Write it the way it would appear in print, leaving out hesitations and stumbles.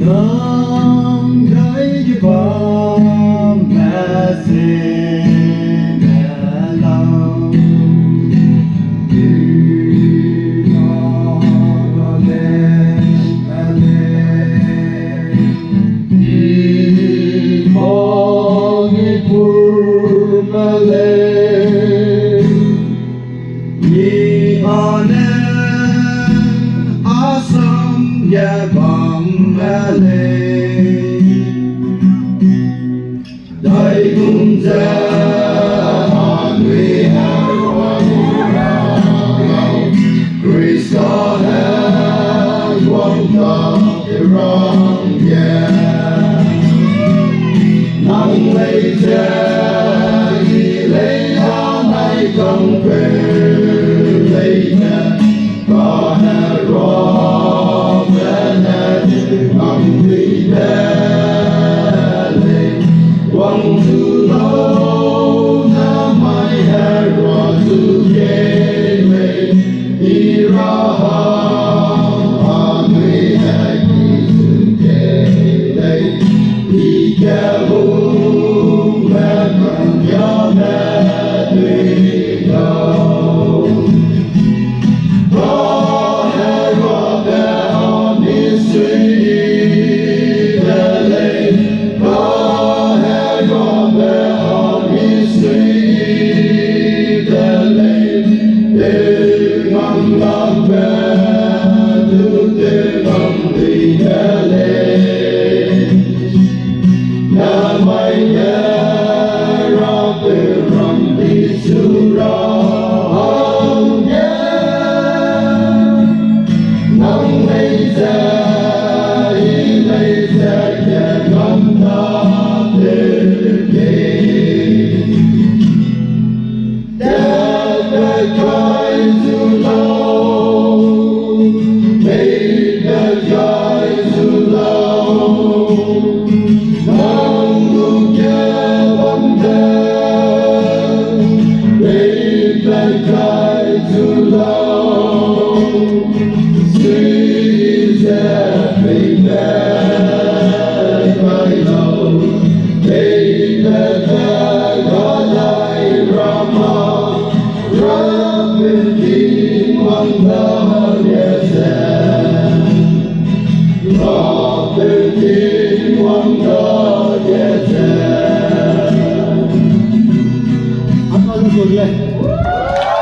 能thấy cái bóng mẹ xin mẹ lòng đi nó lên mẹ lên đi bóng đi pur mẹ lên đi anen asam ya bam mẹ lên đại cung gia Christ God has one God wrong, yeah. Nắng lấy cha đi lấy áo nay công về lấy nhà có nhà rõ về nhà bằng đi về lên quăng thứ lâu na mai hè rõ thứ ghê mê đi ra